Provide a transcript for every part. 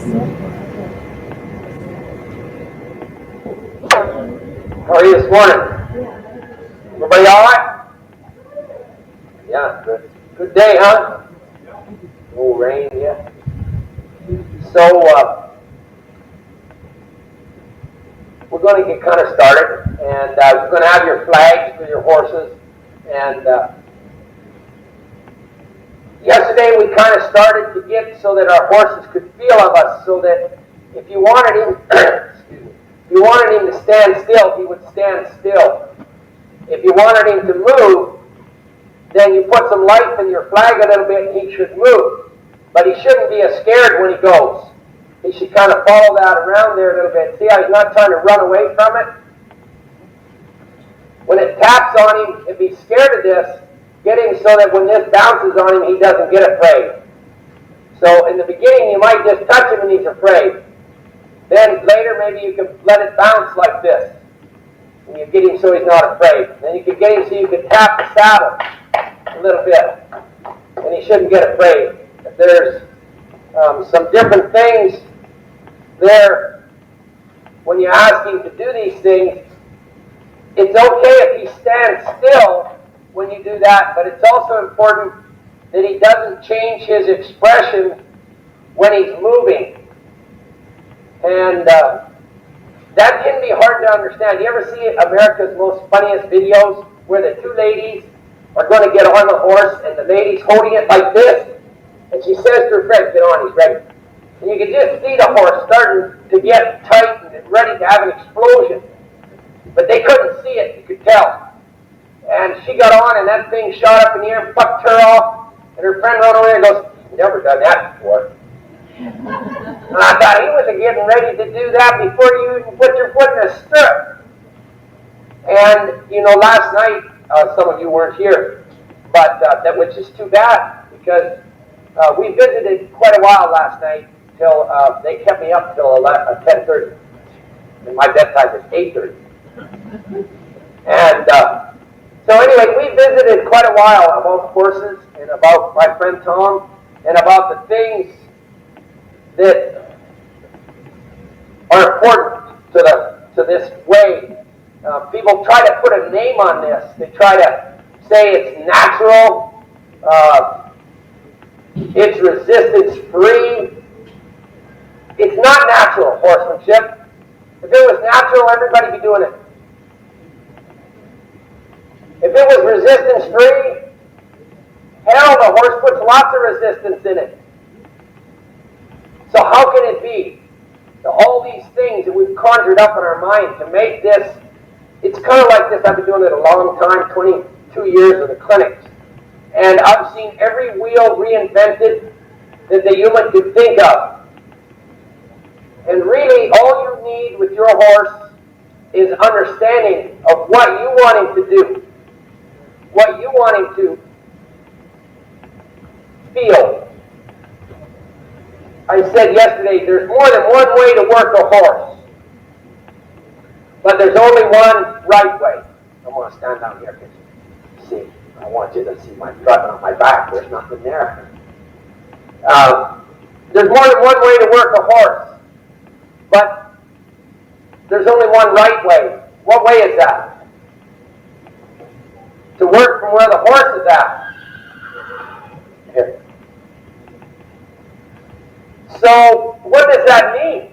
How are you this morning? Everybody all right? Yeah, good. Good day, huh? No rain yet. So, we're going to get kind of started, and you're going to have your flags for your horses. And yesterday we kind of started to get so that our horses could feel of us, so that if you wanted him, excuse me, if you wanted him to stand still, he would stand still. If you wanted him to move, then you put some life in your flag a little bit and he should move. But he shouldn't be scared when he goes. He should kind of follow that around there a little bit. See how he's not trying to run away from it? When it taps on him, if he's scared of this, get him so that when this bounces on him, he doesn't get afraid. So in the beginning, you might just touch him and he's afraid. Then later, maybe you can let it bounce like this. And you get him so he's not afraid. Then you can get him so you can tap the saddle a little bit. And he shouldn't get afraid. If there's some different things there, when you ask him to do these things, it's okay if he stands still when you do that, but it's also important that he doesn't change his expression when he's moving. And that can be hard to understand. You ever see America's Most Funniest Videos where the two ladies are going to get on the horse and the lady's holding it like this, and she says to her friend, "Get on, he's ready." And you can just see the horse starting to get tight and ready to have an explosion. But they couldn't see it, you could tell. And she got on and that thing shot up in the air and fucked her off. And her friend ran over there and goes, "Never done that before." And I thought, he wasn't getting ready to do that before you even put your foot in a stirrup. And, you know, last night, some of you weren't here, but that which is too bad, because we visited quite a while last night till they kept me up till 10:30. And my bedtime is 8:30. And so anyway, we visited quite a while about horses and about my friend Tom and about the things that are important to this way. People try to put a name on this. They try to say it's natural, it's resistance-free. It's not natural, horsemanship. If it was natural, everybody would be doing it. If it was resistance-free, hell, the horse puts lots of resistance in it. So how can it be that all these things that we've conjured up in our mind to make this, it's kind of like this, I've been doing it a long time, 22 years in the clinics, and I've seen every wheel reinvented that the human could think of. And really, all you need with your horse is understanding of what you want him to do, what you want him to feel. I said yesterday, there's more than one way to work a horse, but there's only one right way. I'm going to stand down here because, see, I want you to see my front on my back. There's nothing there. There's more than one way to work a horse, but there's only one right way. What way is that? To work from where the horse is at. Here. So, what does that mean?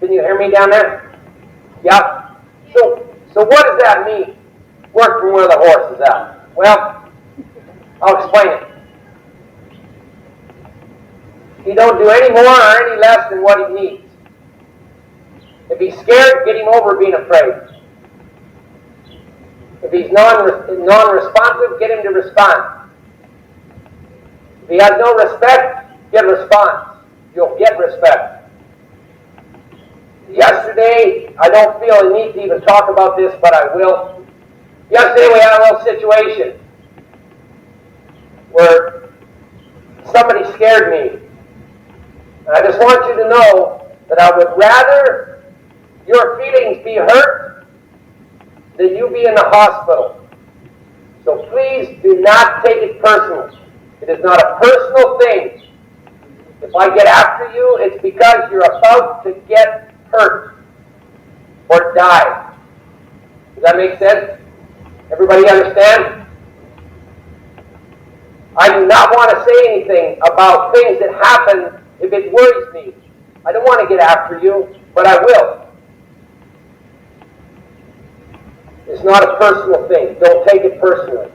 Can you hear me down there? Yeah? So what does that mean? Work from where the horse is at. Well, I'll explain it. You don't do any more or any less than what he needs. If he's scared, get him over being afraid. If he's non-responsive, get him to respond. If he has no respect, get response. You'll get respect. Yesterday, I don't feel a need to even talk about this, but I will. Yesterday we had a little situation where somebody scared me. And I just want you to know that I would rather your feelings be hurt than you be in the hospital. So please do not take it personally. It is not a personal thing. If If I get after you, it's because you're about to get hurt or die. Does that make sense? Everybody understand? I do not want to say anything about things that happen if it worries me. I don't want to get after you, but I will. It's not a personal thing. Don't take it personally.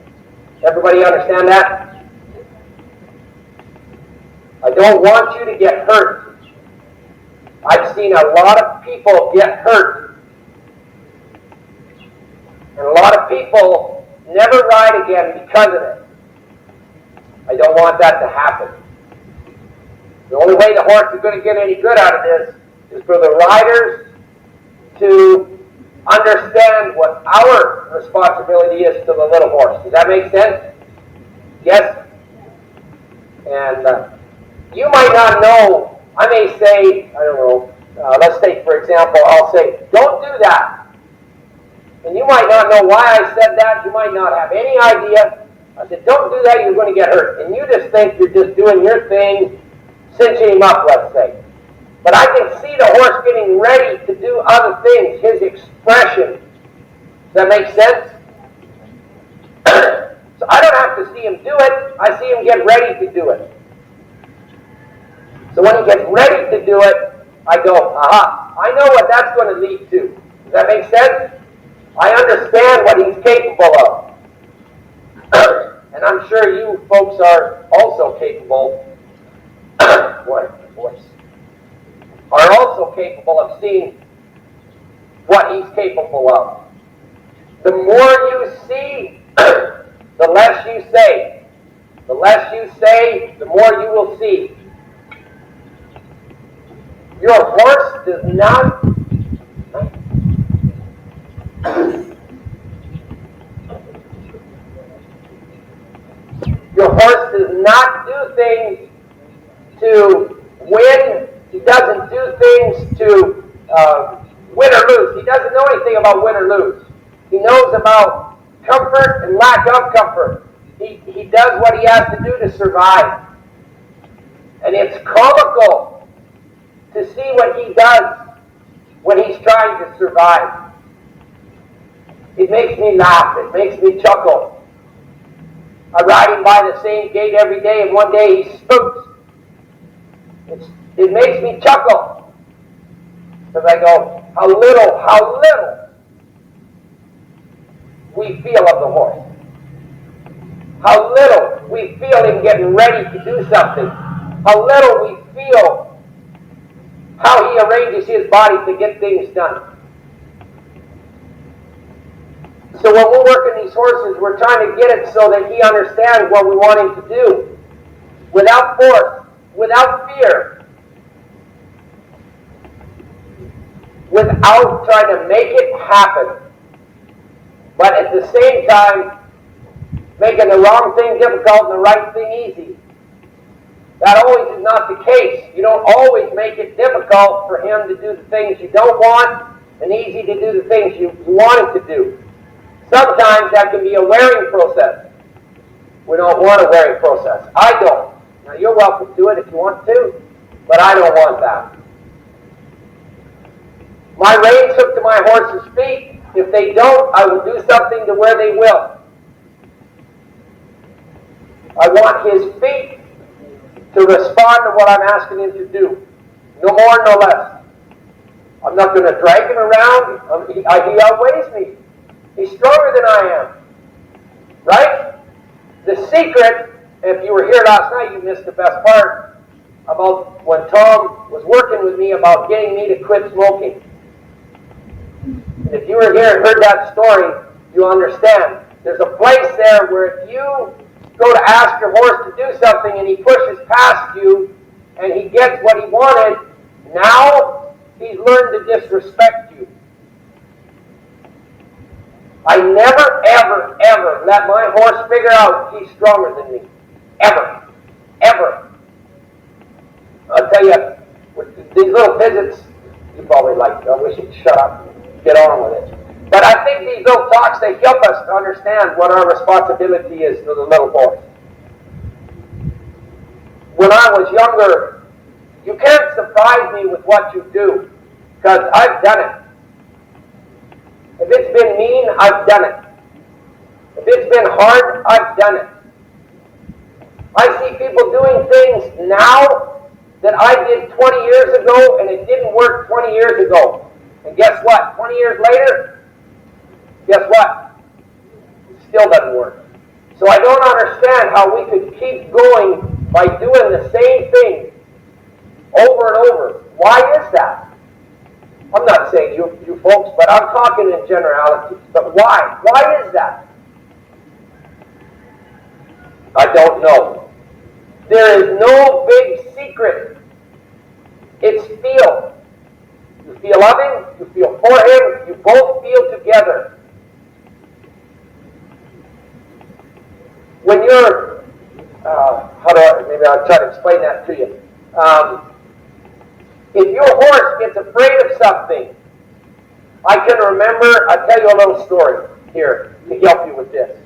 Everybody understand that? I don't want you to get hurt. I've seen a lot of people get hurt. And a lot of people never ride again because of it. I don't want that to happen. The only way the horse is going to get any good out of this is for the riders to understand what our responsibility is to the little horse. Does that make sense? Yes? And you might not know. I may say, I don't know, let's take for example, I'll say, don't do that. And you might not know why I said that. You might not have any idea. I said, don't do that, you're going to get hurt. And you just think you're just doing your thing, cinching him up, let's say. But I can see the horse getting ready to do other things, his expression. Does that make sense? So I don't have to see him do it. I see him get ready to do it. So when he gets ready to do it, I go, aha, I know what that's going to lead to. Does that make sense? I understand what he's capable of. And I'm sure you folks are also capable, are also capable of seeing what he's capable of. The more you see, the less you say. The less you say, the more you will see. Your horse does not Your horse does not do things to win. He doesn't do things to win or lose. He doesn't know anything about win or lose. He knows about comfort and lack of comfort. He does what he has to do to survive. And it's comical to see what he does when he's trying to survive. It makes me laugh. It makes me chuckle. I ride him by the same gate every day, and one day he spooks. It makes me chuckle. Because I go, how little we feel of the horse. How little we feel him getting ready to do something. How little we feel how he arranges his body to get things done. So when we're working these horses, we're trying to get it so that he understands what we want him to do. Without force, without fear. Without trying to make it happen. But at the same time, making the wrong thing difficult and the right thing easy. That always is not the case. You don't always make it difficult for him to do the things you don't want and easy to do the things you want him to do. Sometimes that can be a wearing process. We don't want a wearing process. I don't. Now you're welcome to it if you want to, but I don't want that. My reins hook to my horse's feet. If they don't, I will do something to where they will. I want his feet to respond to what I'm asking him to do. No more, no less. I'm not going to drag him around. He outweighs me. He's stronger than I am. Right? The secret, if you were here last night, you missed the best part about when Tom was working with me about getting me to quit smoking. And if you were here and heard that story, you understand. There's a place there where if you go to ask your horse to do something and he pushes past you and he gets what he wanted, now he's learned to disrespect you. I never, ever, ever let my horse figure out he's stronger than me. Ever. Ever. I'll tell you, with these little visits, you probably like, I wish you'd shut up and get on with it. But I think these little talks, they help us to understand what our responsibility is to the little horse. When I was younger, You can't surprise me with what you do, because I've done it. If it's been mean, I've done it. If it's been hard, I've done it. I see people doing things now that I did 20 years ago, and it didn't work 20 years ago. And guess what? 20 years later, guess what? It still doesn't work. So I don't understand how we could keep going by doing the same thing over and over. Why is that? I'm not saying you folks, but I'm talking in generalities. But why? Why is that? I don't know. There is no big secret. It's feel. You feel of him, you feel for him, you both feel together. When you're, maybe I'll try to explain that to you. If your horse gets afraid of something, I can remember, I'll tell you a little story here to help you with this.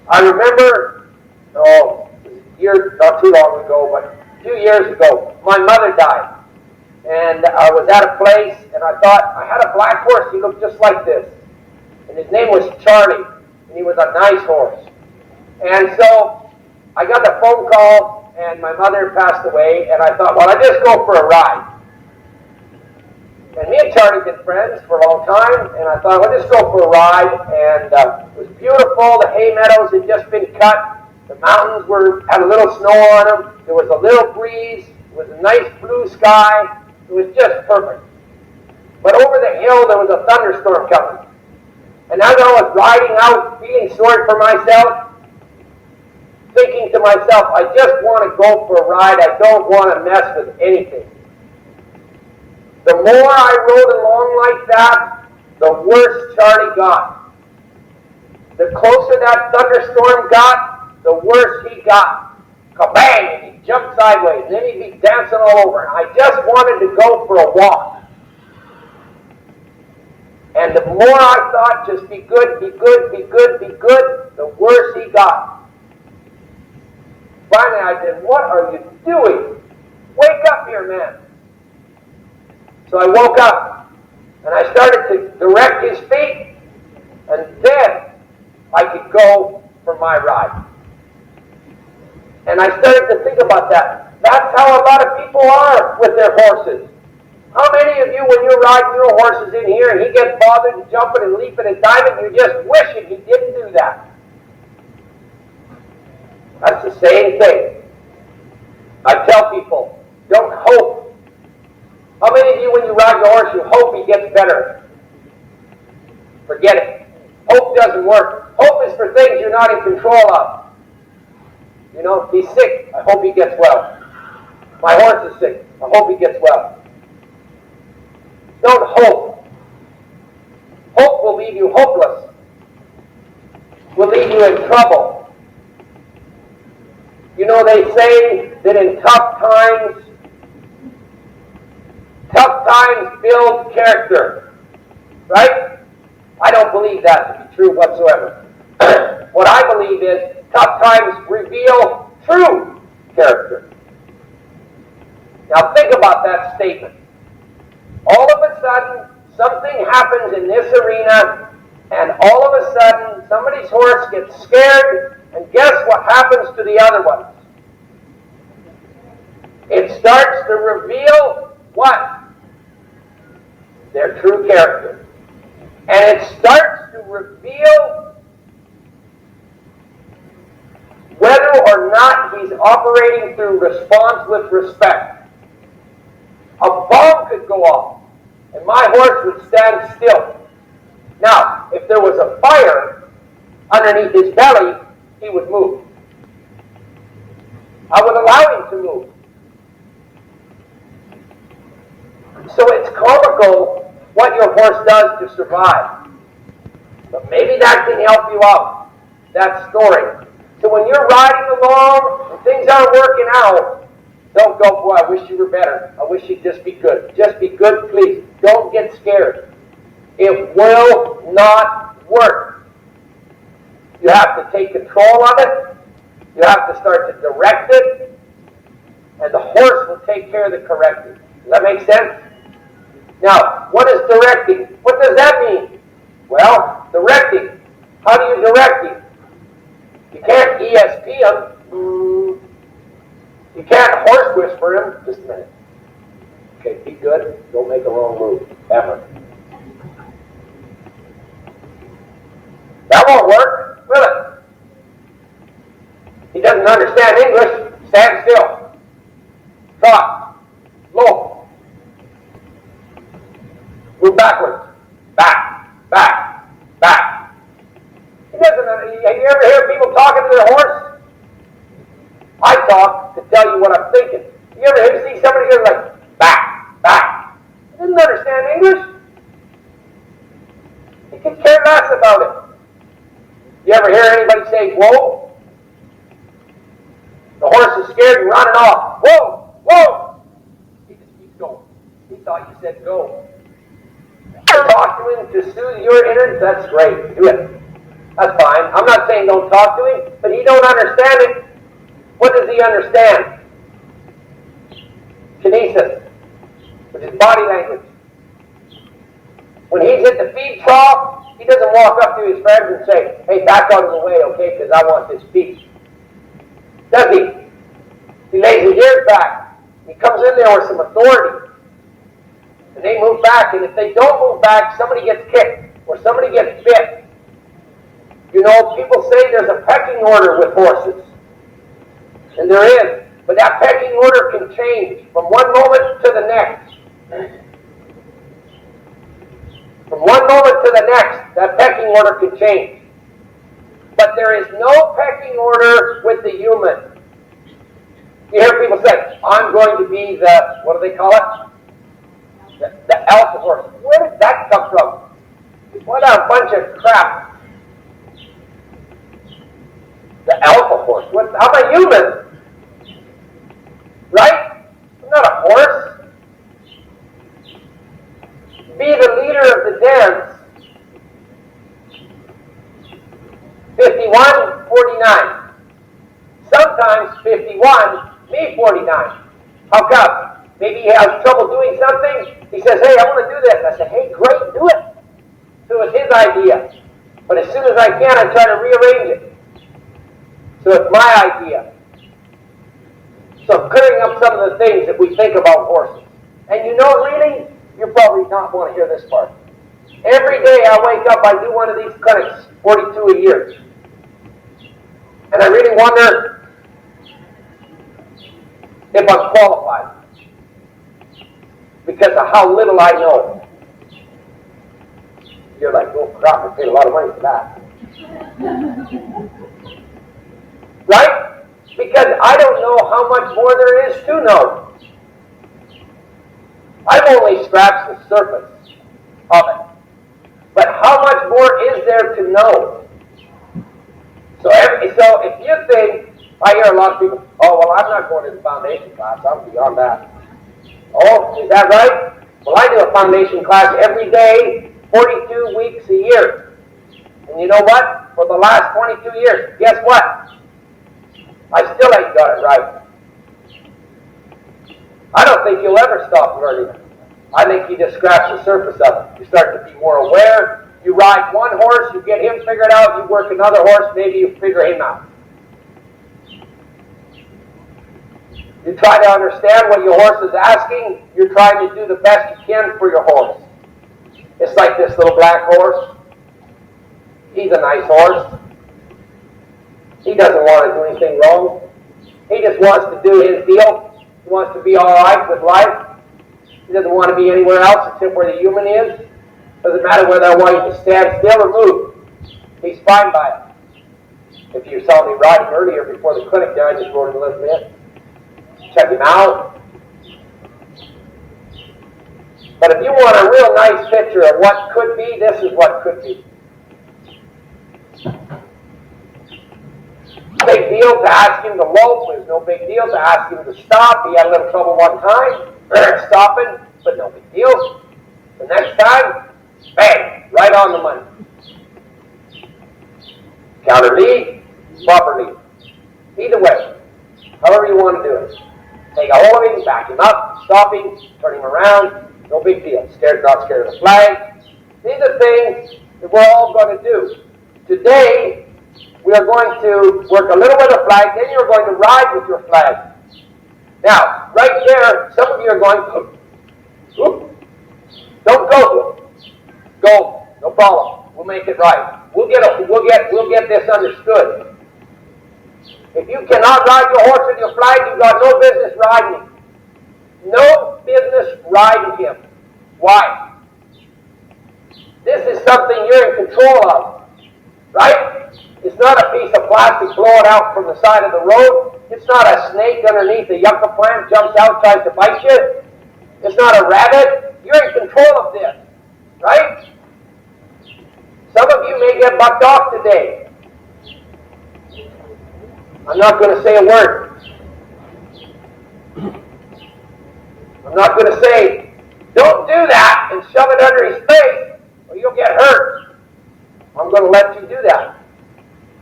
I remember, not too long ago, but a few years ago, my mother died. And I was at a place, and I thought, I had a black horse, he looked just like this. And his name was Charlie, and he was a nice horse. And so, I got the phone call, and my mother passed away, and I thought, well, I'll just go for a ride. And me and Charlie been friends for a long time, and I thought, well, just go for a ride. And it was beautiful, the hay meadows had just been cut, the mountains had a little snow on them, there was a little breeze, it was a nice blue sky. It was just perfect. But over the hill, there was a thunderstorm coming. And as I was riding out, feeling sorry for myself, thinking to myself, I just want to go for a ride. I don't want to mess with anything. The more I rode along like that, the worse Charlie got. The closer that thunderstorm got, the worse he got. Kabang! And he'd jump sideways, and then he'd be dancing all over. And I just wanted to go for a walk. And the more I thought, just be good, be good, be good, be good, the worse he got. Finally I said, what are you doing? Wake up here, man. So I woke up, and I started to direct his feet, and then I could go for my ride. And I started to think about that. That's how a lot of people are with their horses. How many of you, when you're riding your horses in here and he gets bothered and jumping and leaping and diving, you're just wishing he didn't do that? That's the same thing. I tell people, don't hope. How many of you, when you ride your horse, you hope he gets better? Forget it. Hope doesn't work. Hope is for things you're not in control of. You know, he's sick. I hope he gets well. My horse is sick. I hope he gets well. Don't hope. Hope will leave you hopeless. Will leave you in trouble. You know, they say that in tough times build character. Right? I don't believe that to be true whatsoever. What I believe is tough times reveal true character. Now think about that statement. All of a sudden, something happens in this arena, and all of a sudden, somebody's horse gets scared, and guess what happens to the other ones? It starts to reveal what? Their true character. And it starts to reveal whether or not he's operating through response with respect. A bomb could go off, and my horse would stand still. Now, if there was a fire underneath his belly, he would move. I would allow him to move. So it's comical what your horse does to survive. But maybe that can help you out, that story. So when you're riding along and things aren't working out, don't go, boy, I wish you were better. I wish you'd just be good. Just be good, please. Don't get scared. It will not work. You have to take control of it. You have to start to direct it. and the horse will take care of the correcting. Does that make sense? Now, what is directing? What does that mean? Well, directing. How do you direct him? You can't ESP him. You can't horse whisper him. Just a minute. Okay, be good. Don't make a wrong move. Ever. That won't work, will it? He doesn't understand English. Stand still. Trot. Low. Move backwards. Back. Back. Back. He doesn't. You ever hear people talking to their horse? I talk to tell you what I'm thinking. You ever see somebody go like back, back? He doesn't understand English. He can care less about it. You ever hear anybody say whoa? The horse is scared and running off. Whoa, whoa! He just keeps going. He thought you said go. Talk to him to soothe your innards. That's great. Do it. That's fine. I'm not saying don't talk to him, but he don't understand it. What does he understand? Kinesis, which is body language. When he's at the feed trough, he doesn't walk up to his friends and say, hey, back out of the way, okay, because I want this feed. Does he? He lays his ears back. He comes in there with some authority. And they move back, and if they don't move back, somebody gets kicked, or somebody gets bit. You know, people say there's a pecking order with horses. And there is. But that pecking order can change from one moment to the next. From one moment to the next, that pecking order can change. But there is no pecking order with the human. You hear people say, I'm going to be the, what do they call it? The alpha horse. Where did that come from? What a bunch of crap. The alpha horse. I'm a human. Right? I'm not a horse. Be the leader of the dance. 51-49. Sometimes 51, me 49. How come? Maybe he has trouble doing something. He says, hey, I want to do this. I said, hey, great, do it. So it's his idea. But as soon as I can, I try to rearrange it. So it's my idea. So clearing up some of the things that we think about horses. And you know, really, you probably not want to hear this part. Every day I wake up, I do one of these clinics, 42 a year. And I really wonder if I'm qualified. Because of how little I know. You're like, oh crap, I paid a lot of money for that. Right? Because I don't know how much more there is to know. I've only scratched the surface of it. But how much more is there to know? So if you think, I hear a lot of people, oh, well, I'm not going to the foundation class. I'm beyond that. Oh, is that right? Well, I do a foundation class every day, 42 weeks a year. And you know what? For the last 22 years, guess what? I still ain't got it right. I don't think you'll ever stop learning. I think you just scratch the surface of it. You start to be more aware. You ride one horse, you get him figured out. You work another horse, maybe you figure him out. You try to understand what your horse is asking. You're trying to do the best you can for your horse. It's like this little black horse. He's a nice horse. He doesn't want to do anything wrong. He just wants to do his deal. He wants to be all right with life. He doesn't want to be anywhere else except where the human is. Doesn't matter whether I want you to stand still or move. He's fine by it. If you saw me riding earlier before the clinic there, I just rode a little bit. Check him out. But if you want a real nice picture of what could be, this is what could be. Big deal to ask him to lope. There's no big deal to ask him to stop. He had a little trouble one time stopping, but no big deal. The next time, bang, right on the money. Counter lead, proper lead. Either way, however you want to do it. Take a hold of him, back him up, stop him, turn him around. No big deal. Scared, not scared of the flag. These are things that we're all going to do. Today, we are going to work a little with the flag, then you're going to ride with your flag. Now, right there, some of you are going, whoop. Don't go. Go. No problem. We'll make it right. We'll get this understood. If you cannot ride your horse with your flag, you've got no business riding him. No business riding him. Why? This is something you're in control of. Right? It's not a piece of plastic blowing out from the side of the road. It's not a snake underneath a yucca plant jumps out, tries to bite you. It's not a rabbit. You're in control of this. Right? Some of you may get bucked off today. I'm not going to say a word. I'm not going to say, don't do that and shove it under his face or you'll get hurt. I'm going to let you do that.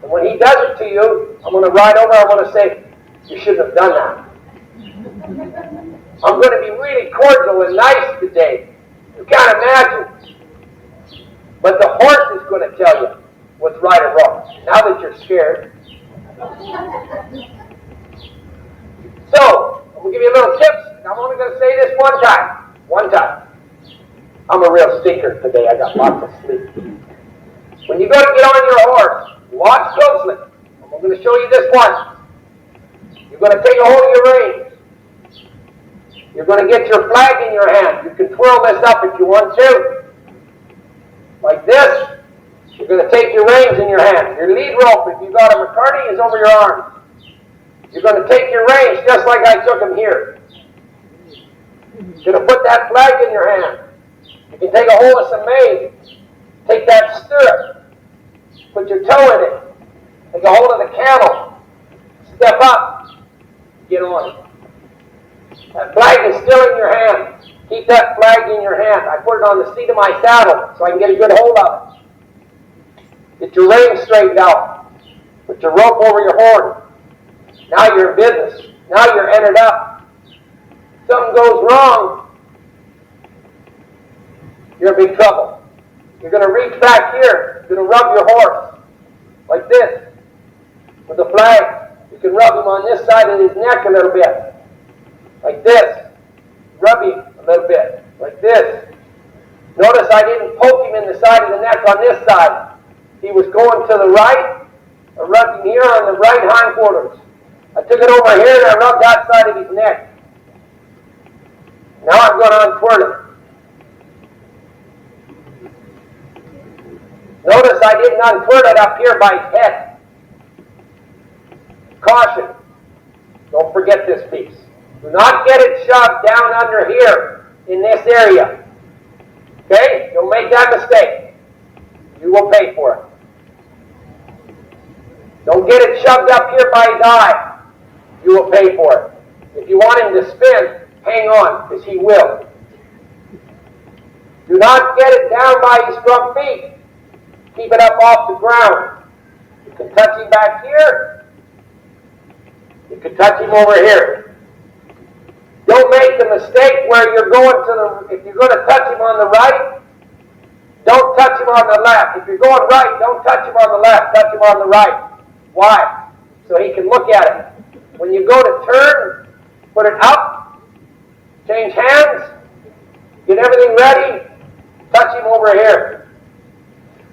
And when he does it to you, I'm going to ride over, I'm going to say, you shouldn't have done that. I'm going to be really cordial and nice today. You can't imagine. But the horse is going to tell you what's right or wrong. Now that you're scared. So, I'm going to give you a little tips. I'm only going to say this one time. One time. I'm a real stinker today. I got lots of sleep. When you go to get on your horse, watch closely. I'm going to show you this one. You're going to take a hold of your reins. You're going to get your flag in your hand. You can twirl this up if you want to. Like this. You're going to take your reins in your hand. Your lead rope, if you've got a McCarty, is over your arm. You're going to take your reins just like I took them here. You're going to put that flag in your hand. You can take a hold of some maize. Take that stirrup. Put your toe in it. Take a hold of the camel. Step up. Get on it. That flag is still in your hand. Keep that flag in your hand. I put it on the seat of my saddle so I can get a good hold of it. Get your reins straightened out. Put your rope over your horn. Now you're in business. Now you're entered up. If something goes wrong, you're in big trouble. You're going to reach back here. You're going to rub your horse like this with the flag. You can rub him on this side of his neck a little bit. Like this. Rub him a little bit. Like this. Notice I didn't poke him in the side of the neck on this side. He was going to the right. I rubbed him here on the right hindquarters. I took it over here and I rubbed that side of his neck. Now I'm going to untwirl it. Notice I didn't untwirl it up here by his head. Caution. Don't forget this piece. Do not get it shoved down under here in this area. Okay? Don't make that mistake. You will pay for it. Don't get it shoved up here by his eye. You will pay for it. If you want him to spin, hang on, because he will. Do not get it down by his front feet. Keep it up off the ground. You can touch him back here. You can touch him over here. Don't make the mistake where you're going to the, if you're going to touch him on the right, don't touch him on the left. If you're going right, don't touch him on the left, touch him on the right. Why? So he can look at it. When you go to turn, put it up, change hands, get everything ready, touch him over here.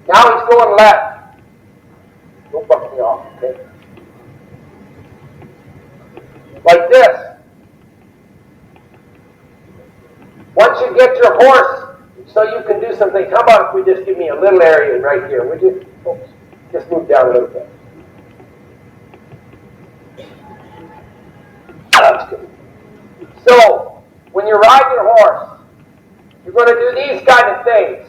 Now he's going left. Don't buck me off, okay? Like this. Once you get your horse, so you can do something. How about if we just give me a little area right here? Would you? Oops. Just move down a little bit. That's good. So, when you ride your horse, you're going to do these kind of things.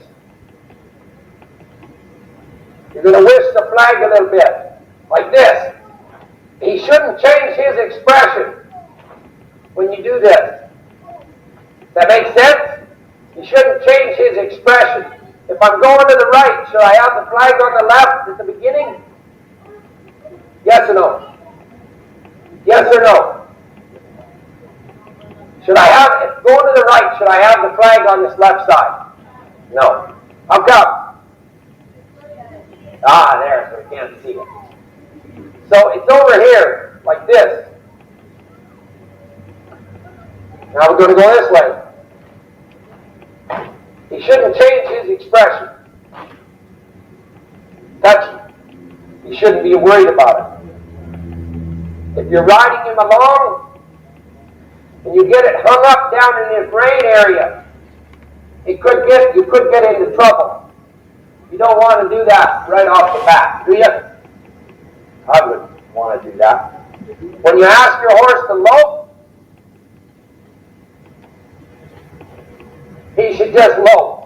You're going to whisk the flag a little bit, like this. He shouldn't change his expression when you do this. That makes sense? He shouldn't change his expression. If I'm going to the right, should I have the flag on the left at the beginning? Yes or no? Yes or no? Should I have it? Going to the right, should I have the flag on this left side? No. How come? Ah, there, so we can't see it. So it's over here, like this. Now we're going to go this way. He shouldn't change his expression. Touchy. He shouldn't be worried about it. If you're riding him along and you get it hung up down in his brain area, you could get into trouble. You don't want to do that right off the bat, do you? I wouldn't want to do that. When you ask your horse to lope, he should just lope.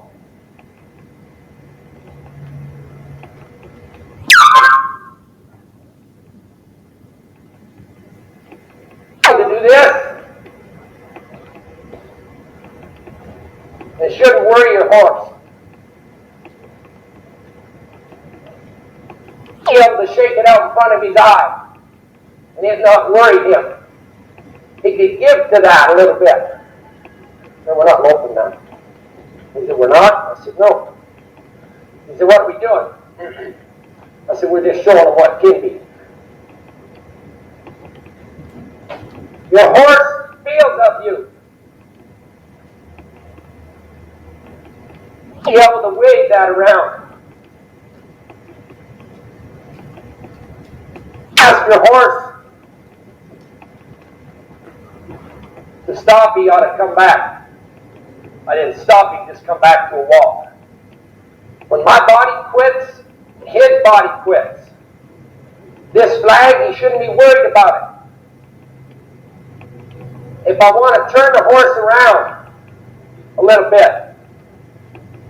To do this, it shouldn't worry your horse. Be able to shake it out in front of his eye and it not worry him. He could give to that a little bit. No, we're not loping now. He said, we're not? I said, no. He said, what are we doing? I said, we're just showing him what can be. Your horse feels of you. Be able to wave that around. Ask your horse to stop, he ought to come back. I didn't stop, he just come back to a walk. When my body quits, his body quits. This flag, he shouldn't be worried about it. If I want to turn the horse around a little bit,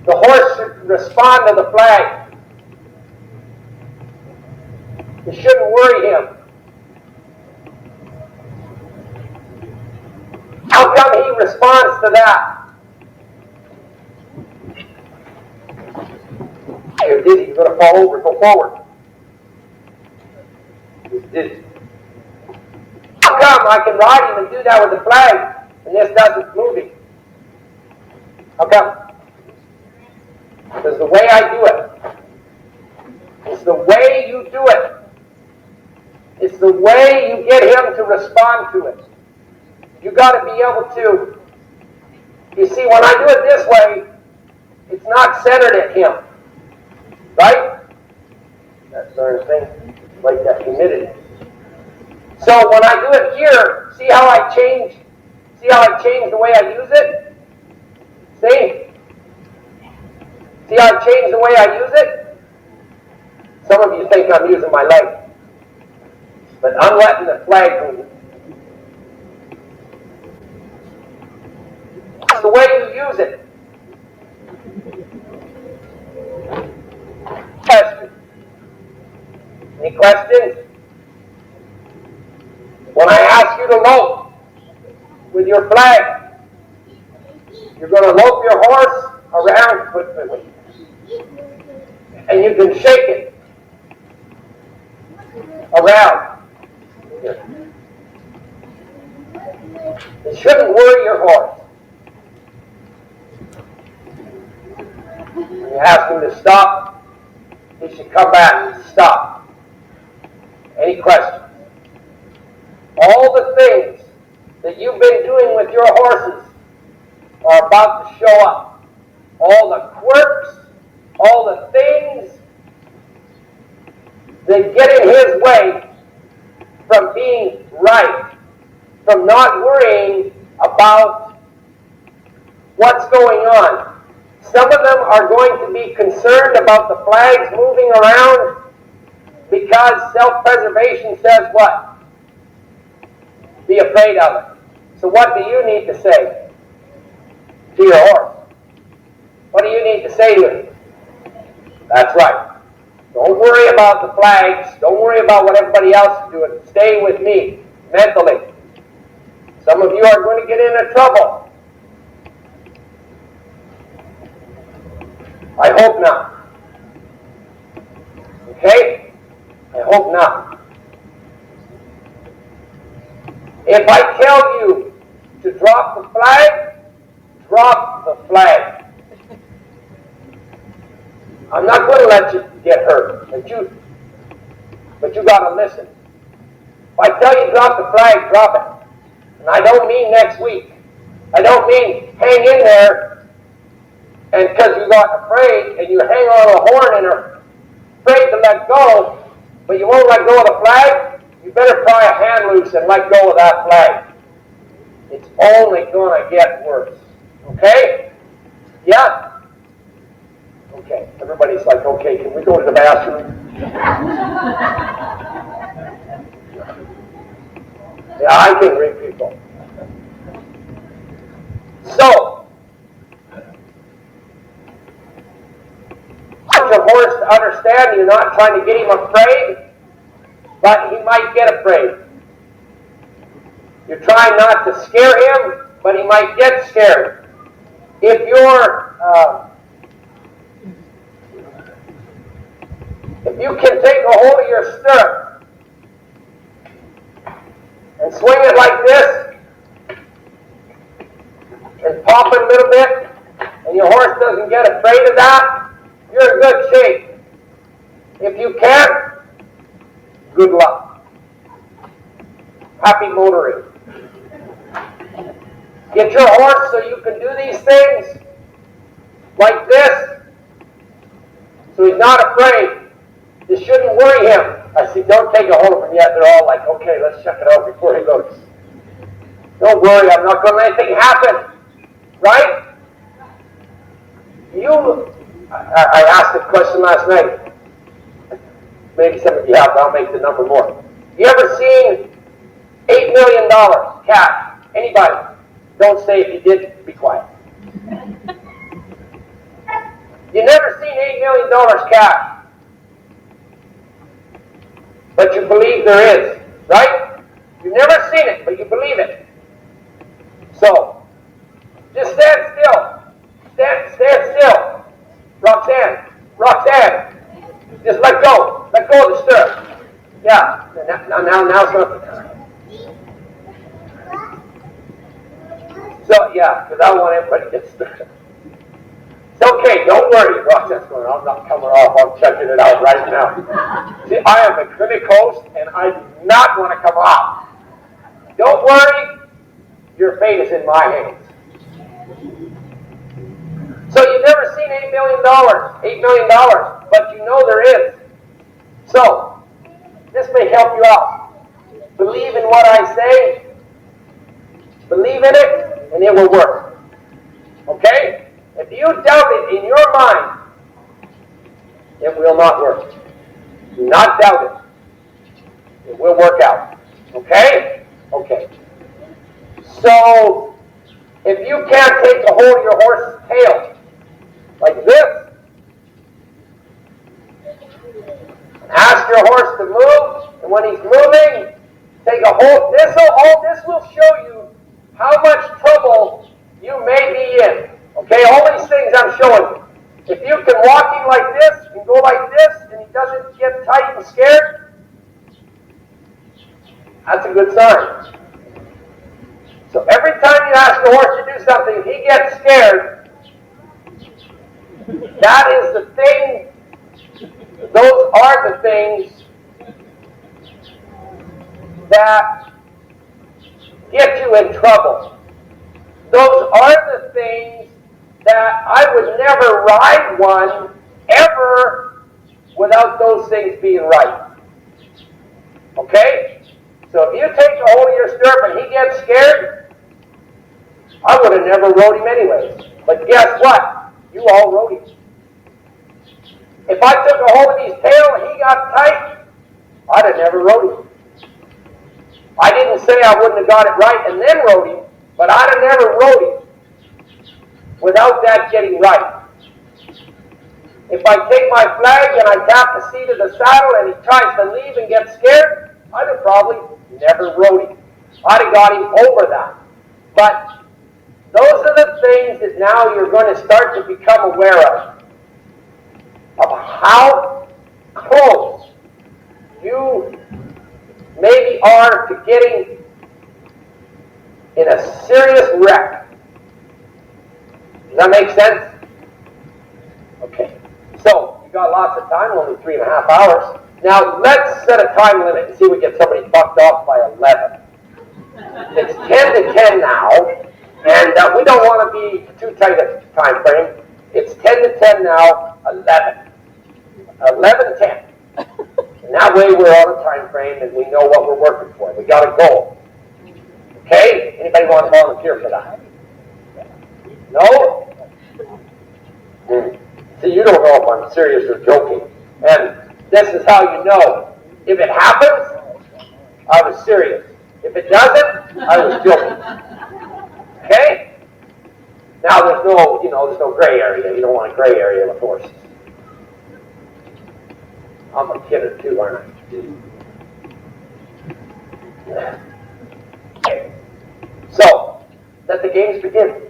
the horse should respond to the flag. It shouldn't worry him. How come he responds to that? You're dizzy, you're going to fall over, go forward. He's dizzy. How come I can ride him and do that with the flag and this doesn't move him? How come? Because the way I do it. It's the way you do it. It's the way you get him to respond to it. You got to be able to. You see, when I do it this way, it's not centered at him. Right? That sort of thing. Like that humidity. So when I do it here, see how I change the way I use it? See? See how I change the way I use it? Some of you think I'm using my leg. But I'm letting the flag move. It's the way you use it. Question. Any questions? When I ask you to lope with your flag, you're going to lope your horse around quickly. And you can shake it around. It shouldn't worry your horse. When you ask him to stop, he should come back and stop. Any questions? All the things that you've been doing with your horses are about to show up. All the quirks, all the things that get in his way from being right, from not worrying about what's going on. Some of them are going to be concerned about the flags moving around because self-preservation says what? Be afraid of it. So what do you need to say to your horse? What do you need to say to him? That's right. Don't worry about the flags. Don't worry about what everybody else is doing. Stay with me mentally. Some of you are going to get into trouble. I hope not. Okay? I hope not. If I tell you to drop the flag, drop the flag. I'm not going to let you get hurt, but you got to listen. If I tell you drop the flag, drop it. And I don't mean next week. I don't mean hang in there and because you got afraid and you hang on a horn and are afraid to let go, but you won't let go of the flag. You better pry a hand loose and let go of that flag. It's only going to get worse. Okay? Yeah? Okay. Everybody's like, okay, can we go to the bathroom? Yeah, I can read people. So, want your horse to understand you're not trying to get him afraid, but he might get afraid. You're trying not to scare him, but he might get scared. If you can take a hold of your stirrup and swing it like this and pop it a little bit, and your horse doesn't get afraid of that, you're in good shape. If you can't, good luck. Happy motoring. Get your horse so you can do these things like this, so he's not afraid. This shouldn't worry him. I see, don't take a hold of him yet. They're all like, okay, let's check it out before he goes. Don't worry, I'm not going to let anything happen. Right? I asked a question last night. Maybe some of you have, but I'll make the number more. You ever seen $8 million cash? Anybody? Don't say if you did, be quiet. You never seen $8 million cash. But you believe there is, right? You've never seen it, but you believe it. So, just stand still. Stand still. Roxanne. Just let go. Let go of the stirrup. Yeah. Now's not the time. So, yeah, because I want everybody to get stirred. It's okay, don't worry. Roxanne's going, I'm not coming off. I'm checking it out right now. See, I am the clinic host, and I do not want to come off. Don't worry. Your fate is in my hands. So you've never seen $8 million, but you know there is. So, this may help you out. Believe in what I say. Believe in it, and it will work. Okay? If you doubt it in your mind, it will not work. Do not doubt it. It will work out. Okay? Okay. So, if you can't take a hold of your horse's tail, like this, and ask your horse to move, and when he's moving, take a hold. This will show you how much trouble you may be in. Okay, all these things I'm showing you. If you can walk him like this, and go like this, and he doesn't get tight and scared, that's a good sign. So every time you ask the horse to do something, if he gets scared, that is the thing, those are the things that get you in trouble. Those are the things that I would never ride one ever without those things being right. Okay? So if you take a hold of your stirrup and he gets scared, I would have never rode him anyways. But guess what? You all rode him. If I took a hold of his tail and he got tight, I'd have never rode him. I didn't say I wouldn't have got it right and then rode him, but I'd have never rode him without that getting right. If I take my flag and I tap the seat of the saddle and he tries to leave and gets scared, I'd have probably never rode him. I'd have got him over that. But those are the things that now you're going to start to become aware of how close you maybe are to getting in a serious wreck. Does that make sense? Okay. So, you got lots of time, only 3.5 hours. Now, let's set a time limit and see if we get somebody bucked off by 11. It's 10 to 10 now, and we don't want to be too tight a time frame. It's 10 to 10 now, 11. 11:10. And that way we're on a time frame and we know what we're working for. We got a goal. Okay? Anybody want to volunteer for that? No? See, you don't know if I'm serious or joking. And this is how you know. If it happens, I was serious. If it doesn't, I was joking. Okay? Now there's no gray area. You don't want a gray area with horses. I'm a kidder too, aren't I? So, let the games begin.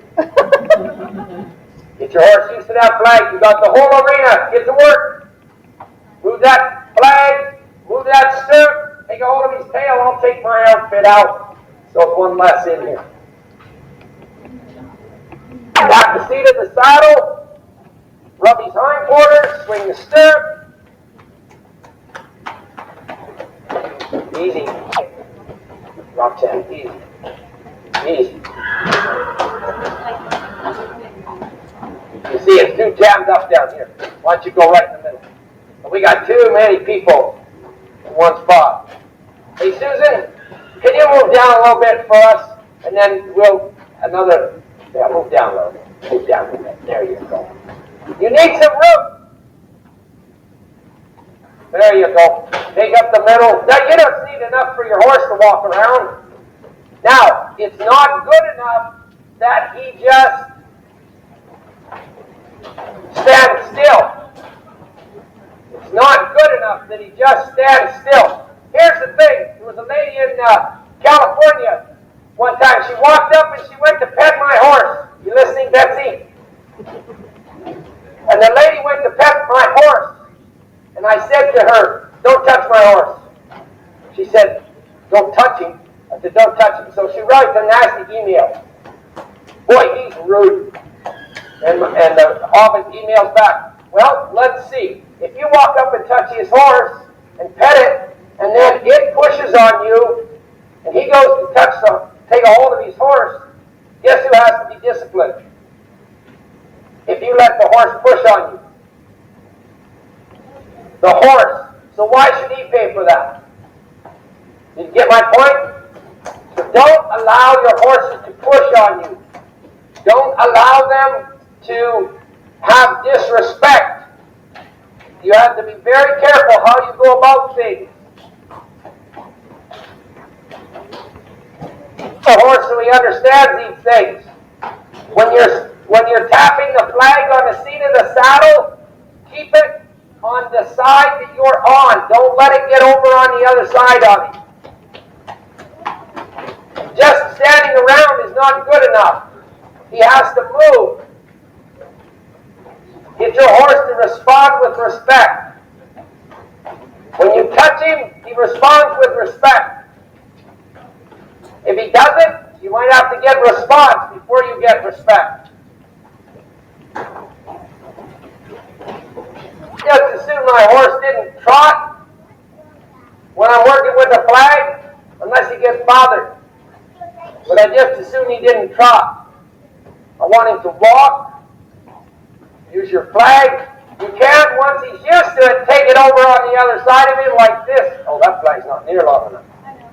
Get your horse used to that flag. You got the whole arena. Get to work. Move that flag. Move that stirrup. Take a hold of his tail. I'll take my outfit out. So it's one less in here. Got the seat of the saddle. Rub his hindquarters. Swing the stirrup. Easy. Roxanne, easy. Easy. You see, it's too jammed up down here. Why don't you go right in the middle? But we got too many people in one spot. Hey, Susan, can you move down a little bit for us? And then move down a little bit. Move down a little bit. There you go. You need some room. There you go. Take up the middle. Now, you don't need enough for your horse to walk around. Now, it's not good enough that he just stands still. It's not good enough that he just stands still. Here's the thing. There was a lady in California one time. She walked up and she went to pet my horse. You listening, Betsy? And the lady went to pet my horse. And I said to her, don't touch my horse. She said, don't touch him. I said, don't touch him. So she writes a nasty email. Boy, he's rude. And the office emails back, well, let's see. If you walk up and touch his horse and pet it, and then it pushes on you, and he goes to take a hold of his horse, guess who has to be disciplined? If you let the horse push on you. The horse. So why should he pay for that? Did you get my point? So don't allow your horses to push on you. Don't allow them to have disrespect. You have to be very careful how you go about things. The horse, so he understands these things. When you're tapping the flag on the seat of the saddle, keep it on the side that you're on. Don't let it get over on the other side of you. Just standing around is not good enough. He has to move. Get your horse to respond with respect. When you touch him, he responds with respect. If he doesn't, you might have to get response before you get respect. Just as soon my horse didn't trot when I'm working with the flag, unless he gets bothered. But I just as soon he didn't trot. I want him to walk, use your flag. You can, once he's used to it, take it over on the other side of him like this. Oh, that flag's not near long enough. I know.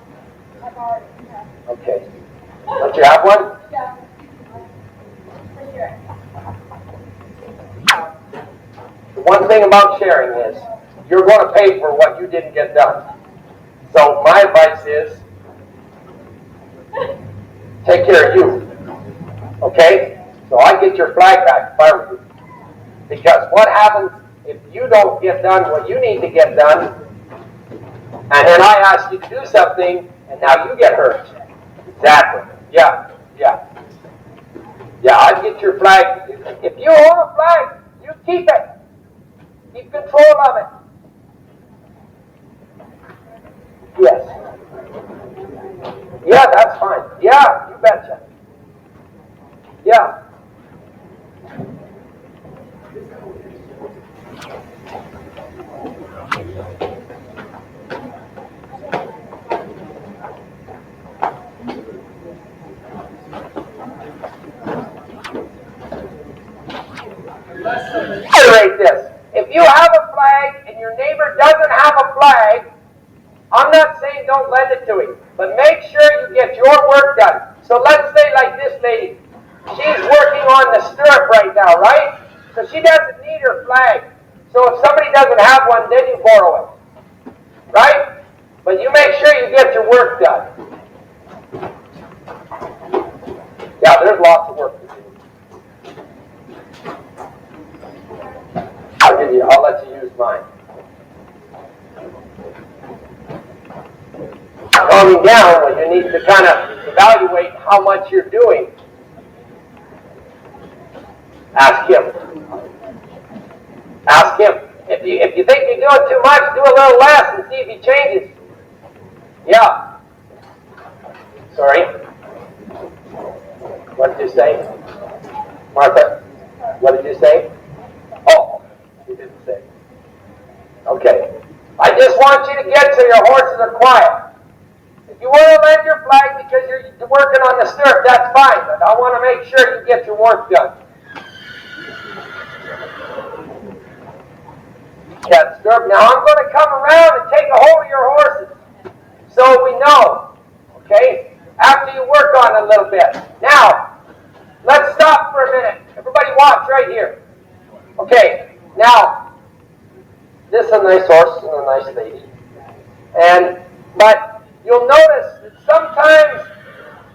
I've already. Okay. Don't you have one? Yeah. For sure. The one thing about sharing is you're going to pay for what you didn't get done. So my advice is take care of you. Okay? So I get your flag back if I were you. Because what happens if you don't get done what you need to get done, and then I ask you to do something, and now you get hurt? Exactly. Yeah. I'd get your flag. If you own a flag, you keep it. Keep control of it. Yes. Yeah, that's fine. Yeah, you betcha. Yeah. Reiterate this. If you have a flag and your neighbor doesn't have a flag, I'm not saying don't lend it to him, but make sure you get your work done. So let's say like this lady, she's working on the stirrup right now, right? So she doesn't need her flag. So if somebody doesn't have one, then you borrow it, right? But you make sure you get your work done. Yeah, there's lots of work to do. I'll let you use mine. Calming down when you need to kind of evaluate how much you're doing. Ask him. Ask him. If you think you're doing too much, do a little less and see if he changes. Yeah. Sorry. What did you say? Martha, what did you say? Oh, you didn't say. Okay. I just want you to get so your horses are quiet. If you want to lend your flag because you're working on the stirrup, that's fine, but I want to make sure you get your work done. Yeah, stirrup. Now I'm going to come around and take a hold of your horses so we know, okay, after you work on it a little bit. Now, let's stop for a minute. Everybody watch right here. Okay, now, this is a nice horse and a nice lady. But you'll notice that sometimes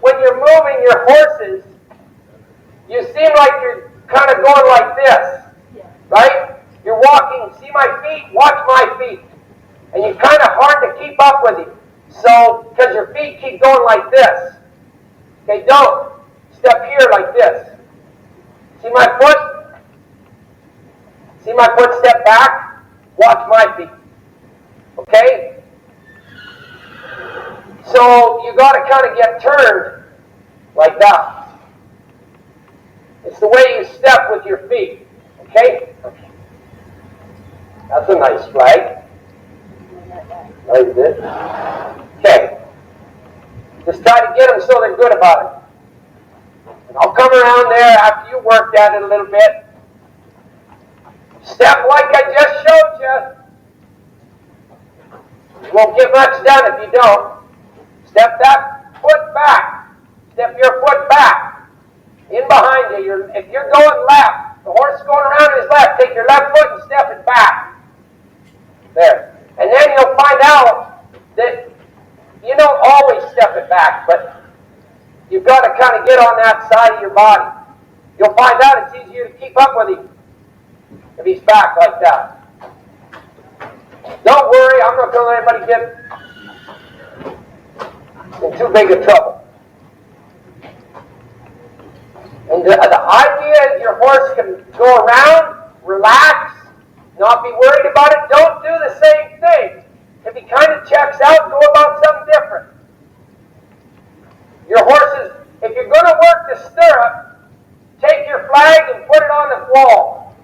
when you're moving your horses, you seem like you're kind of going like this, right? You're walking, see my feet, watch my feet. And you're kind of hard to keep up with him. So, because your feet keep going like this. Okay, don't. Step here like this. See my foot? See my foot step back? Watch my feet. Okay? So, you got to kind of get turned like that. It's the way you step with your feet. Okay? That's a nice flag. Like this. Okay. Just try to get them so they're good about it. And I'll come around there after you worked at it a little bit. Step like I just showed you. You won't get much done if you don't. Step that foot back. Step your foot back. In behind you. If you're going left, the horse is going around his left, take your left foot and step it back. There. And then you'll find out that you don't always step it back, but you've got to kind of get on that side of your body. You'll find out it's easier to keep up with him if he's back like that. Don't worry, I'm not going to let anybody get in too big of trouble. And the idea is your horse can go around, relax, not be worried about it. Don't do the same thing. If he kind of checks out, go about something different. Your horses, if you're going to work the stirrup, take your flag and put it on the wall.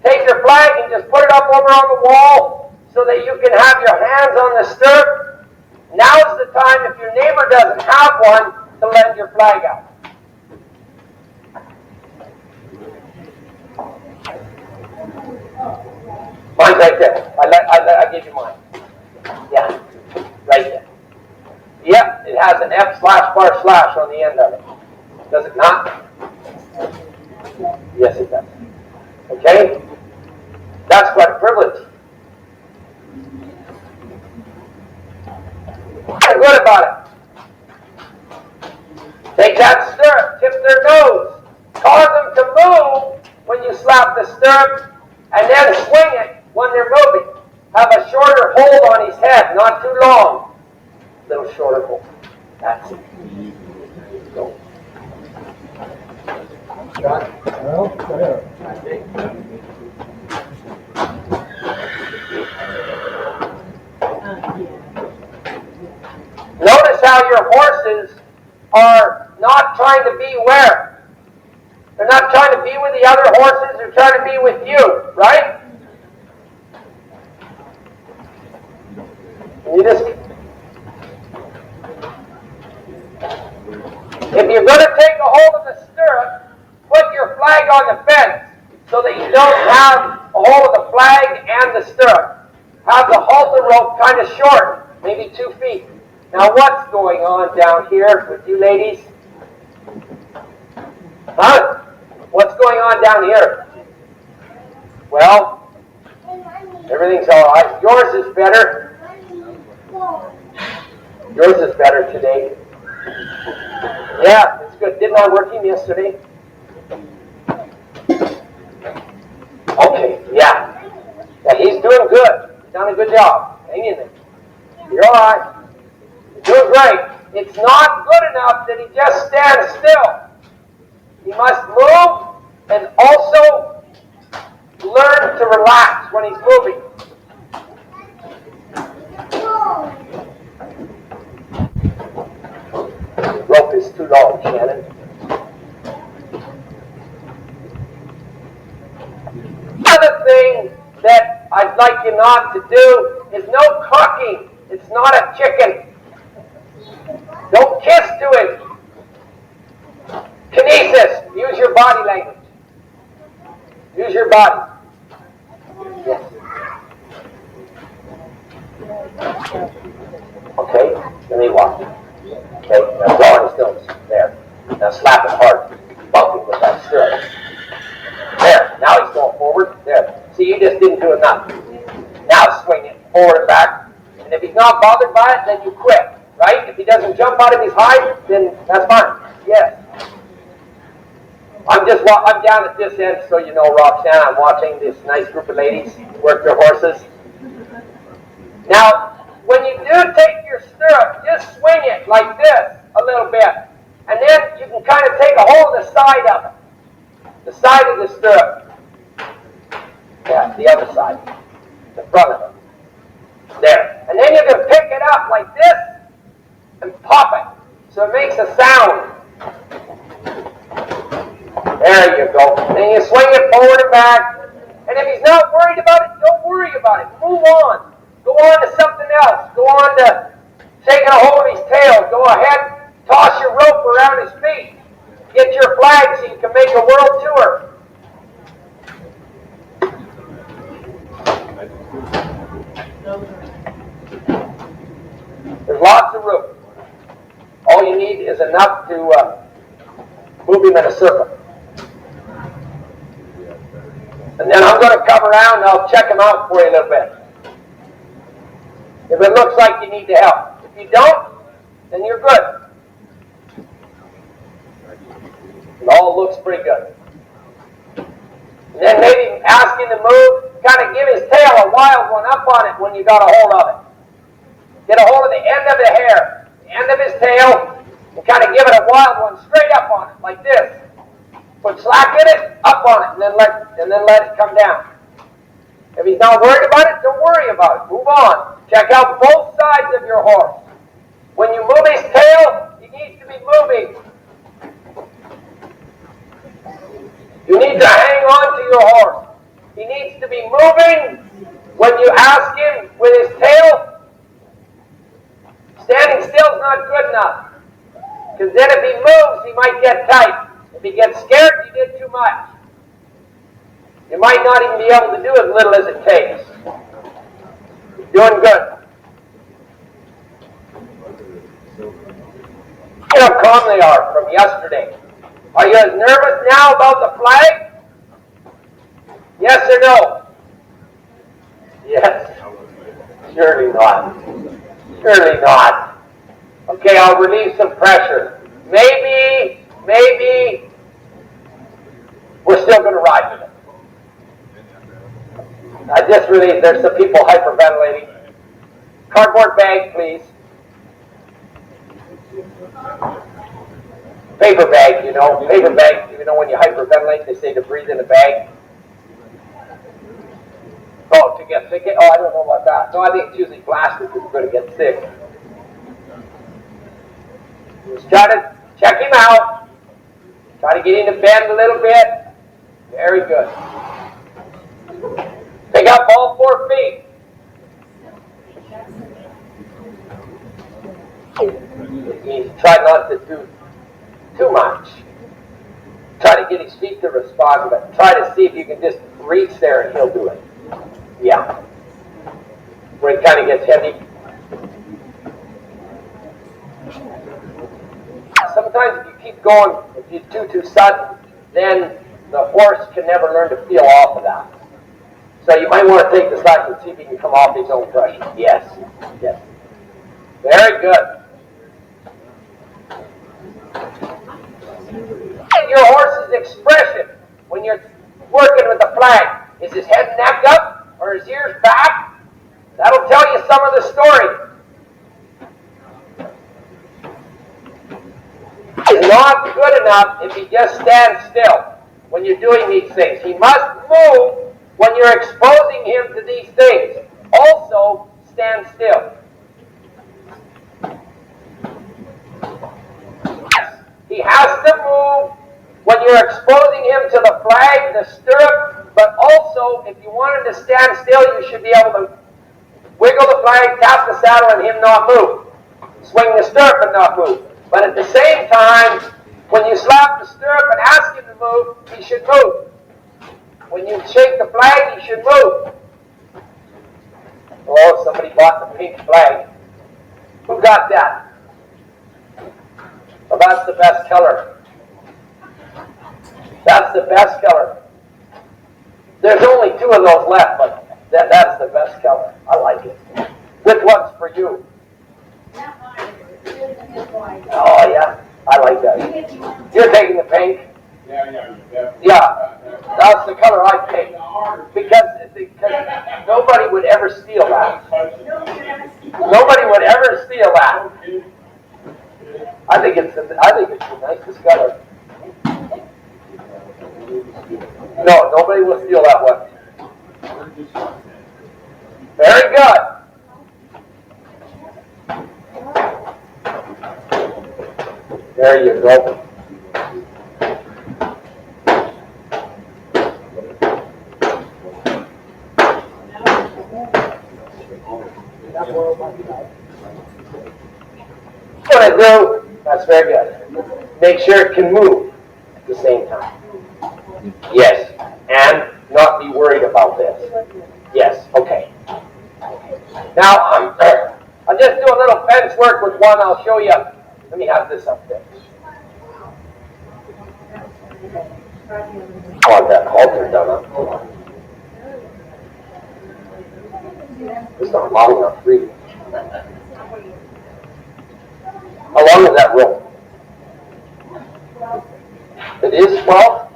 Take your flag and just put it up over on the wall so that you can have your hands on the stirrup. Now's the time, if your neighbor doesn't have one, to lend your flag out. Mine's right there. I give you mine. Yeah, right there. Yep, it has an F/bar/ on the end of it. Does it not? Yes, it does. Okay? That's quite a privilege. Feel good about it. Take that stirrup, tip their nose. Cause them to move when you slap the stirrup, and then swing it when they're moving. Have a shorter hold on his head, not too long. A little shorter hold. That's it. Go. Notice how your horses are not trying to be where? They're not trying to be with the other horses, they're trying to be with you, right? You just, if you're going to take a hold of the stirrup, put your flag on the fence so that you don't have a hold of the flag and the stirrup. Have the halter rope kind of short, maybe 2 feet. Now what's going on down here with you ladies? Huh? What's going on down here? Well, everything's all right. Yours is better. Yours is better today. Yeah, it's good. Didn't I work him yesterday? Okay, yeah. Yeah, he's doing good. He's done a good job. Hang in there. You're all right. You're doing great. It's not good enough that he just stands still. He must move and also learn to relax when he's moving. Rope is too long, Shannon. Another thing that I'd like you not to do is no clucking. It's not a chicken. Don't kiss to it. Kinesis. Use your body language. Use your body. Yes. Okay, let me walk. Okay, now blow on his nose. There. Now slap it hard. Bump him with that stirrup. There. Now he's going forward. There. See, you just didn't do enough. Now swing it forward and back. And if he's not bothered by it, then you quit. Right? If he doesn't jump out of his hide, then that's fine. Yes. I'm down at this end, so you know, Roxanne, I'm watching this nice group of ladies work their horses. Now, when you do take your stirrup, just swing it like this a little bit. And then you can kind of take a hold of the side of it. The side of the stirrup. Yeah, the other side. The front of it. There. And then you can pick it up like this and pop it. So it makes a sound. There you go. Then you swing it forward and back. And if he's not worried about it, don't worry about it. Move on. Go on to something else. Go on to taking a hold of his tail. Go ahead, toss your rope around his feet. Get your flag so you can make a world tour. There's lots of room. All you need is enough to move him in a circle. And then I'm going to come around and I'll check him out for you a little bit. If it looks like you need the help. If you don't, then you're good. It all looks pretty good. And then maybe ask him to move, kind of give his tail a wild one up on it when you got a hold of it. Get a hold of the end of the hair, the end of his tail, and kind of give it a wild one straight up on it, like this. Put slack in it, up on it, and then let it come down. If he's not worried about it, don't worry about it. Move on. Check out both sides of your horse. When you move his tail, he needs to be moving. You need to hang on to your horse. He needs to be moving. When you ask him with his tail, standing still is not good enough. Because then if he moves, he might get tight. If he gets scared, you did too much. You might not even be able to do as little as it takes. You're doing good. Look how calm they are from yesterday. Are you as nervous now about the flag? Yes or no? Yes. Surely not. Surely not. Okay, I'll relieve some pressure. Maybe we're still going to ride with it. I just relieved, there's some people hyperventilating. Cardboard bag, please. Paper bag, you know, when you hyperventilate, they say to breathe in a bag. Oh, to get sick? Oh, I don't know about that. No, I think it's usually plastic if you're going to get sick. Just try to check him out. Try to get him to bend a little bit. Very good. Pick up all 4 feet. You try not to do too much. Try to get his feet to respond, but try to see if you can just reach there and he'll do it. Yeah. Where it kind of gets heavy. Sometimes if you keep going, if you do too sudden, then the horse can never learn to feel off of that. So you might want to take the slack and see if he can come off his own pressure. Yes. Yes. Very good. Your horse's expression when you're working with the flag. Is his head and neck up or his ears back? That'll tell you some of the story. It's not good enough if he just stands still when you're doing these things. He must move when you're exposing him to these things. Also, stand still. He has to move when you're exposing him to the flag, the stirrup, but also, if you wanted to stand still, you should be able to wiggle the flag, tap the saddle, and him not move. Swing the stirrup and not move. But at the same time, when you slap the stirrup and ask him to move, he should move. When you shake the flag, he should move. Oh, somebody bought the pink flag. Who got that? Well, that's the best color. That's the best color. There's only 2 of those left, but that's the best color. I like it. Which one's for you? Oh, yeah. I like that. You're taking the pink? Yeah. That's the color I picked. Because nobody would ever steal that. Nobody would ever steal that. I think it's the nicest color. No, nobody will steal that one. Very good. There you go. What I do, that's very good. Make sure it can move at the same time. Yes, and not be worried about this. Yes, okay. Now, I'll just do a little fence work with one. I'll show you. Let me have this up there. I want that halter done up. Hold on. It's not long enough for you. How long is that rope? It is 12?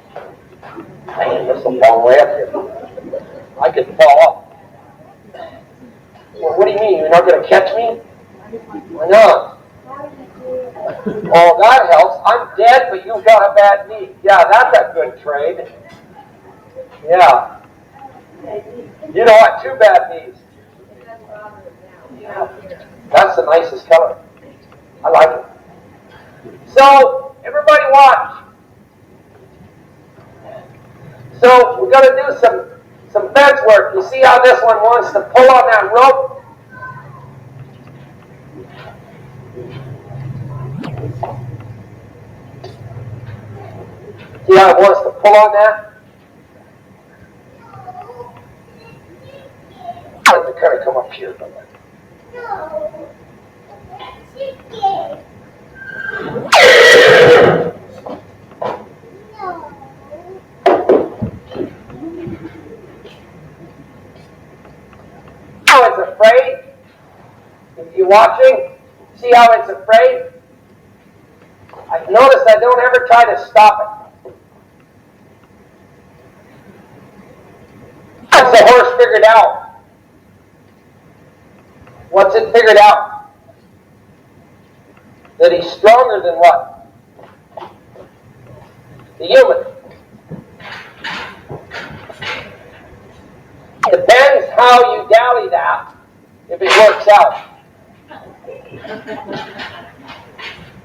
Man, that's a long way up here. I could fall off. Well, what do you mean? You're not going to catch me? Why not? Oh, that helps. I'm dead, but you've got a bad knee. Yeah, that's a good trade. Yeah. You don't want 2 bad knees. Yeah. That's the nicest color. I like it. So, everybody watch. So, we're going to do some fence work. You see how this one wants to pull on that rope? See how it wants to pull on that? I have to kind of come up here. How it's afraid? If you're watching, see how it's afraid? I've noticed I don't ever try to stop it. What's the horse figured out? What's it figured out? That he's stronger than what? The human. Depends how you dally that, if it works out.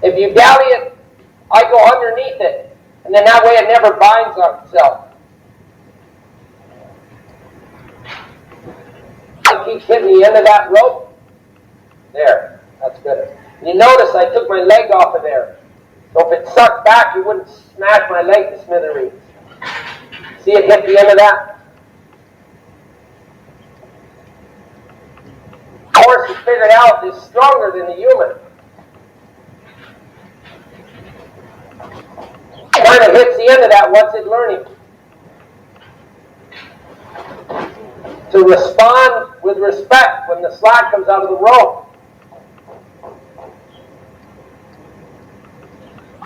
If you galley it, I go underneath it, and then that way it never binds on itself. I keep hitting the end of that rope. There, that's good. And you notice I took my leg off of there. So if it sucked back, you wouldn't smash my leg to smithereens. See it hit the end of that? The horse has figured out is stronger than the human. Kind of hits the end of that. What's it learning? To respond with respect when the slack comes out of the rope.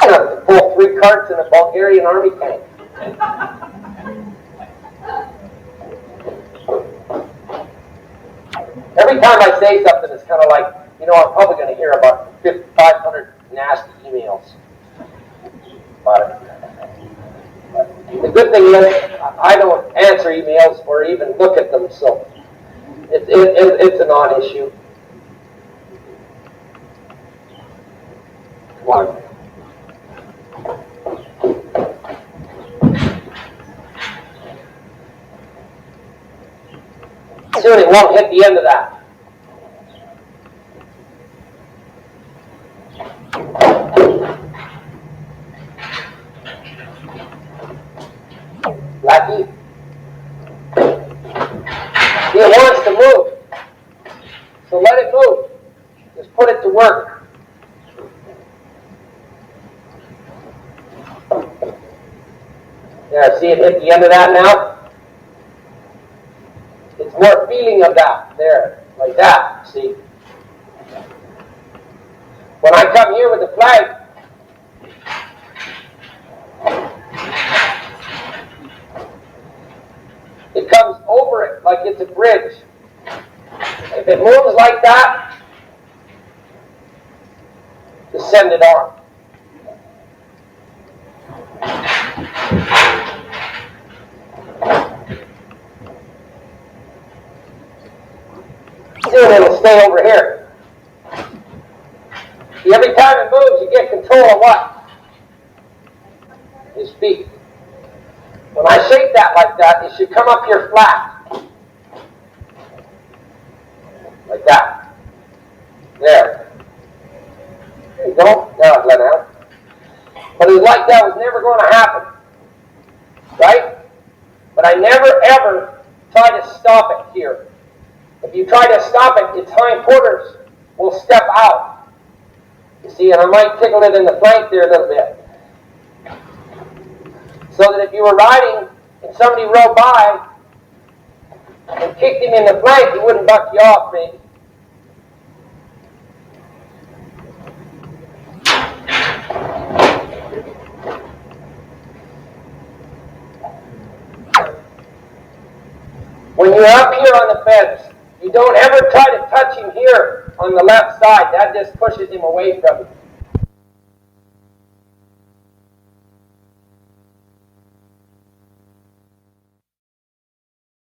I have to pull 3 carts in a Bulgarian army tank. Every time I say something, it's kind of like, I'm probably going to hear about 500 nasty emails about it. The good thing is, I don't answer emails or even look at them, so it's a non-issue. One. Soon it won't hit the end of that. Blackie. See, it wants to move. So let it move. Just put it to work. There, see it hit the end of that now? It's more feeling of that. There, like that, see? When I come here with the flag, it comes over it like it's a bridge. If it moves like that, just send it on. Soon it'll stay over here. See, every time it moves, you get control of what? His feet. When I shake that like that, it should come up here flat. Like that. There. There you go. Now it let out. But it was like that was never going to happen. Right? But I never ever try to stop it here. If you try to stop it, its hindquarters will step out. You see, and I might tickle it in the flank there a little bit. So that if you were riding and somebody rode by and kicked him in the flank, he wouldn't buck you off, maybe. When you're up here on the fence, you don't ever try to touch him here on the left side. That just pushes him away from you.